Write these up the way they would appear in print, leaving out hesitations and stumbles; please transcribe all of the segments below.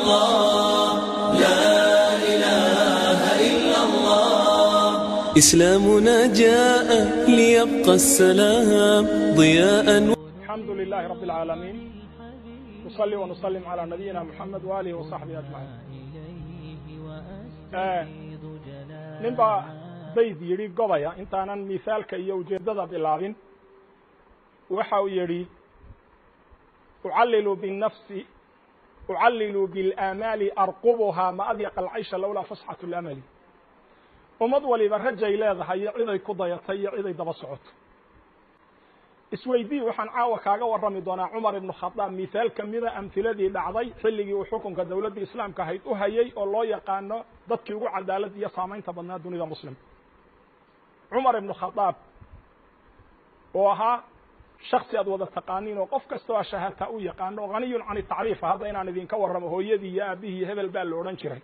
الله لا إله إلا الله. إسلامنا جاء ليبقى السلام ضياء. الحمد لله رب العالمين، نصلي ونسلم على نبينا محمد وآله وصحبه أجمعين. ninbaa bayd yidhi gobaya intaanan misaalka iyo ujeeddada bilaabin, waxa uu yidhi ucallilu biاlآamaali arqubuhaa ma adyaqa alcaysha lowlaa fasxatu اlamali. ummad waliba rajay leedahay iyo ciday ku dayatay iyo ciday daba socoto. isweydii waxaan caawa kaaga warrami doonaa cumar ibnu khadaab misaal ka mida amhiladii dhacday xilligii uu xukunka dowladda islaamka ahayd u hayay oo loo yaqaano dadkii ugu cadaalad iyo saamaynta badnaa dunida muslimka. cumar ibnu khadaab oo ahaa shaksi aad wada taqaaniin oo qof kastoo ashahata u yaqaano oo haniyun can tacriifa. hadda inaan idinka warramo hooyadii iyo aabihii hebel baa la odhan jiray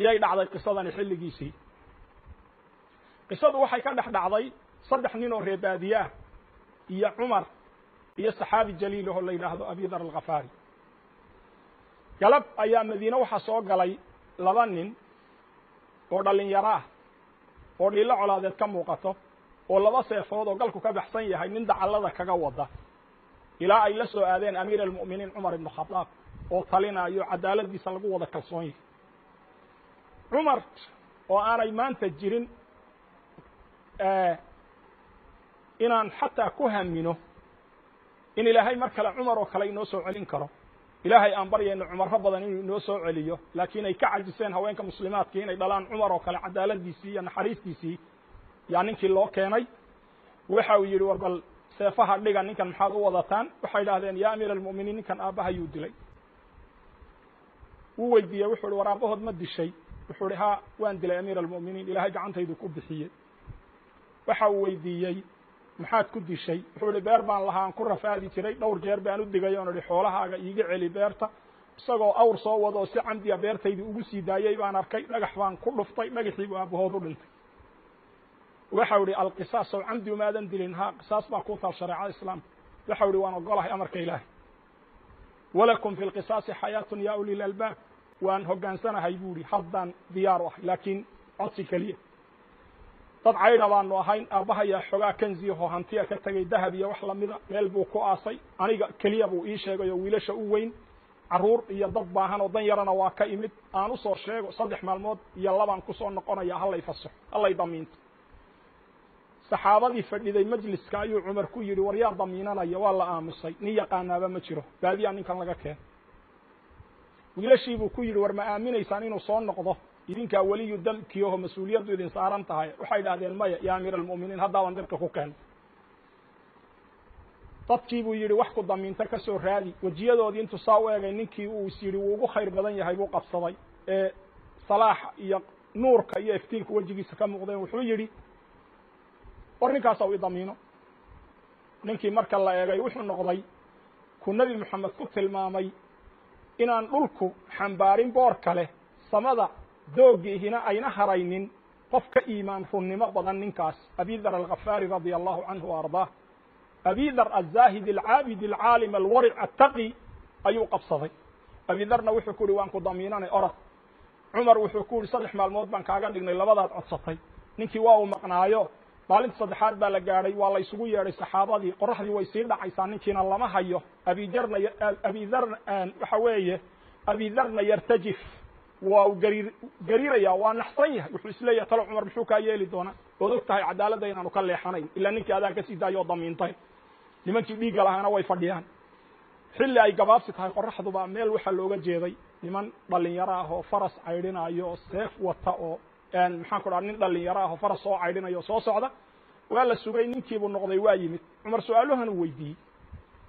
iyay dhacday qisadani xilligiisii. qisadu waxay ka dhex dhacday 3 nin oo reebaadiye ah iyo cumar iyo saxaabi jaliil oo la yidhaahdo abi dar alghafaari. galab ayaa madiine waxaa soo galay 2 nin oo dhalinyaro ah oo dhiilo colaadeed ka muuqato oo 2 seefood oo galku ka baxsan yahay nin dacallada kaga wada ilaa ay la soo aadeen amiir almu'miniin cumar ibnu khadaab oo talinayo cadaaladiisa lagu wada kalsoon yahay. cumar oo aanay maanta jirin inaan xataa ku hamino in ilaahay mar kale cumar oo kale inoo soo celin karo. ilaahay aan baryayno cumarro badan inuu inoo soo celiyo, laakiin ay ka cajiseen haweenka muslimaadka inay dhalaan cumar oo kale cadaaladiisii iyo naxariistiisii yaa ninkii loo keenay. waxa uu yidhi war bal seefaha dhiga, ninkan maxaad u wadataan? waxay idhaahdeen yaa amiir almu'miniin, ninkan aabbahayuu dilay. wuu weydiiyey, wuxuu ihi war aabbahood ma dishay? wuxuu ihi haa waan dilay amiir almu'miniin, ilaahay gacantaydu ku bixiyey. waxa uu weydiiyey maxaad ku dishay? wuxuu ihi beer baan lahaa aan ku rafaadi jiray, dhowr jeer baan u digay oon idhi xoolahaaga iiga celi beerta. isagoo awr soo wado oo si camdiya beertaydii ugu sii daayey baan arkay, dhagax baan ku dhuftay, dhagaxiibuu aabbahood u dhintay. waxau ihi alqisaas ow camdi umaadan dilin? haa, qisaas baa ku taal shareecada islaamka. waxau ihi waan ogolahay amarka ilaahay. walakum fi lqisaasi xayaatun yaa uli lalbaab. waan hoggaansanahay buu ihi, haddaan diyaar u ahay, laakiin codsi keliya. dad caydha baanu ahayn, aabbahayaa xogaa kanziyahoo hantiya ka tegay, dahab iyo wax lamida, meel buu ku aasay. aniga keliya buu ii sheegay oo wiilasha u weyn, carruur iyo dad baahan oo dan yarana waa ka imid. aan u soo sheego 3 maalmood iyo 2 ku soo noqonaya, hallay fasaxo, hallay damiinto. saxaabadii fadhiday majliska ayuu cumar ku yidhi war yaa damiinanaya? waa la aamusay, nin yaqaanaaba ma jiro, baadiyaa ninkan laga keen. wiilashii buu ku yidhi war ma aaminaysaan inuu soo noqdo? idinkaa weliyu damkiiho mas-uuliyaddu idin saaran tahay. waxay idhahdeen maya yaa amiir almu'miniin, haddaaban dadka ku keen. dadkii buu yidhi wax ku damiinta ka soo raadi. wejiyadoodii intuu saa u egay ninkii uu is yidhi wuu ugu khayr badan yahay buu qabsaday ee salaaxa iyo nuurka iyo iftiinka wejigiisa ka muuqdeen. wuxuu yidhi war ninkaasa u idamiino. ninkii marka la eegay wuxuu noqday ku nebi moxamed ku tilmaamay inaan dhulku xambaarin boor kale, samada doogiihina ayna haraynin qof ka iimaan runnimo badan ninkaas. abi dar alghafaari radia allahu canhu wa ardaah. abi dar alzaahid alcaabid alcaalim alwaric attaqi ayuu qabsaday. abi darna wuxuu ku yihi waan ku damiinanay orod. cumar wuxuu ku yihi 3 maalmood baan kaaga dhignay, 2daad codsatay. ninkii waa uu maqnaayo. maalinta 3aad baa la gaadhay, waa la isugu yeedhay saxaabadii. qoraxdii way sii dhacaysaa, ninkiina lama hayo. abi darna yartajif, waa uu gariiraya, waa naxsan yahay. wuxuu isleeyahay talo cumar muxuu kaa yeeli doonaa? ood og tahay cadaaladda inaanu ka leexanayn, ilaa ninkii adaan kasii daayo oo damiintay. nimankii dhiigga lahaana way fadhiyaan. xilli ay gabaabsi tahay qoraxduba meel waxaa looga jeeday niman dhalinyaro ah oo faras caydhinayo oo seef wata oo maxaan ku dhaha nin dhalinyaro ah oo faras soo caydhinayo soo socda. waa la sugay, ninkiibuu noqday, waa yimid. cumar su-aaluhan uu weydiiyey.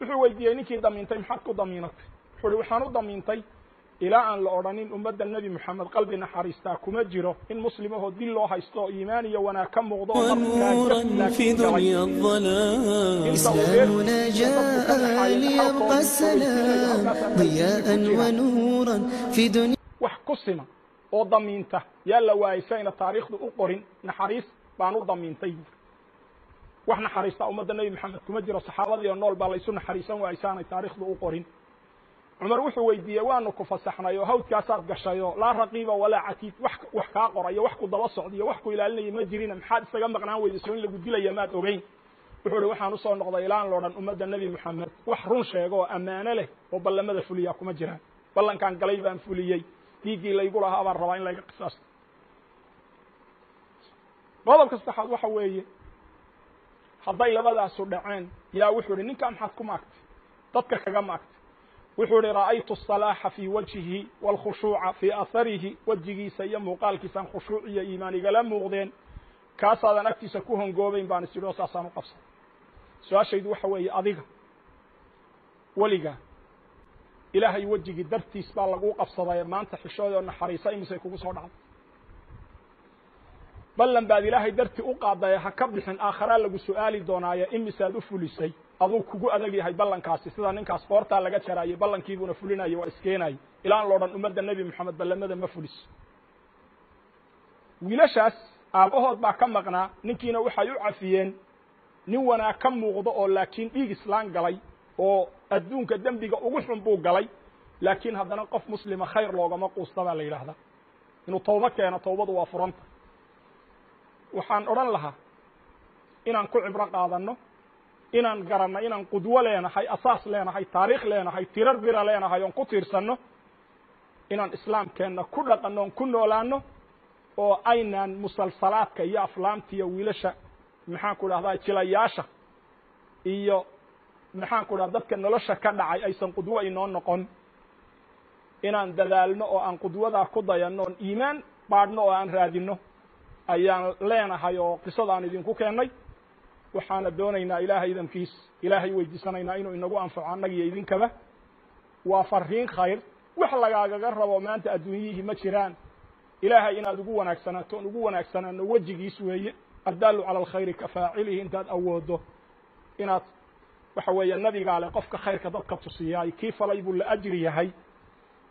wuxuu weydiiyey ninkii damiintay maxaad ku damiinatay? wuxuu ihi waxaan u damiintay ilaa aan la odhanin ummadda nebi moxamed qalbi naxariistaa kuma jiro in muslimahoo dil loo haysto oo iimaan iyo wanaag ka muuqdo. ونورا في دنيا الظلام. إسلامنا جاء ليبقى السلام ضياء ونورا في دنيا. wax ku sima oo damiinta yaa la waayisayna taariikhdu u qorin. naxariis baan u damiintay. wax naxariista ummadda nebi moxamed kuma jiro. saxaabadii oo nool baa la isu naxariisan waaysaanay taariikhdu u qorin. عمر وحو ويديه وانو كفسخنايو hawdkaasaad gashayo la raqiiba wala atiid wax ka qorayo wax ku daba socdiyo wax ku ilaalinay ma jirina maxaad isaga maqnaan weydiiso in lagu dilaya maad ogeyn wuxuu waxaan u soo noqday ilaan loo dhan ummadda nabi maxamed wax run sheego amaana leh oo ballamada fuliya kuma jiraan ballankan galay baan fuliyay diigii laygu lahaa baan rabaa in layga qisaas qodobka saddexaad waxa weeye hadday labadaas u dhaceen yaa wuxuu ninka maxaad ku maagtay dadka kaga maagtay wuxuu ra'aytu as-salaha fi wajhihi wal khushu'a fi atharihi wajhigiisa iyo muuqaalkiisan khushuuc iyo iimaaniga la muuqdeen kaasaadan agtiisa ku hongoobayn baan sidoo saasaan u qabsan su'aashaydu waxa weeye adiga waliga ilaahay wajhigi dartiis baa lagu qabsaday maanta xishoodo naxariisa imisay kugu soo dhacday ballan baad ilaahay darti u qaaday ha ka bixin aakhira lagu su'aali doonaayo imisaad u fulisay aduu kugu adag yahay ballankaasi sida ninkaas qoorta laga jaraayay ballankiibuna fulinayo waa iskeenay ilaan loo dhan ummadda nabi maxamed ballamada ma fulis wiilashaas aabahood baa ka maqnaa ninkiina waxay u cafiyeen nin wanaag ka muuqdo oo laakiin dhiig islaan galay oo adduunka dambiga ugu xun buu galay laakiin haddana qof muslima khayr loogama quustaba la yiraahdaa inuu tawba keeno tawbadu waa furanta waxaan oran lahaa inaan ku cibro qaadano inaan garanno inaan qudwo leenahay asaas leenahay taariikh leenahay tirar bira leenahay oo ku tiirsano inaan islaamkeena ku dhaqanno ku noolaano oo aynaan musalsalaadka iyo aflaamta iyo wiilasha maxaan ku dhahdaa jilayaasha iyo maxaan ku dhahdaa dadka nolosha ka dhacay aysan qudwo inoo noqon inaan dadaalno oo aan qudwada ku dayano iimaan baadhno oo aan raadino ayaan leenahay oo qisadaan idinku keenay waxaana doonaynaa ilaahay idinkiis ilaahay weydiisanaynaa inuu inagu anfaco annaga iyo idinkaba waa fariin khayr wax lagaaga rabo maanta adduunyihi ma jiraan ilaahay inaad ugu wanaagsanaato ugu wanaagsanaano wajigiis weeye adallu ala alkhayr ka faa'ilihi intaad awoodo inaad waxa weeye nabiga le qofka khayrka dadka tusiyay kiifalay buu la ajri yahay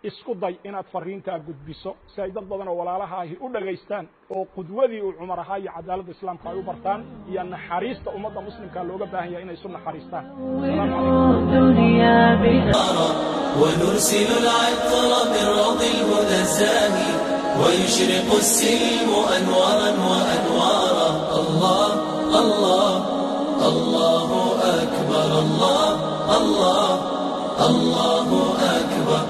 isku day inaad fariinta gudbiso si ay dad badan oo walaalaha ay u dhageystaan oo qudwadii uu Umar ahaa iyo cadaaladda islaamka ay u bartaan iyo naxariista ummadda muslimka looga baahan yahay inay sunna xariistaan ونرسل العطر من روض الهدى الزاهي ويشرق السلم أنوارا وأنوارا الله الله الله أكبر الله الله الله أكبر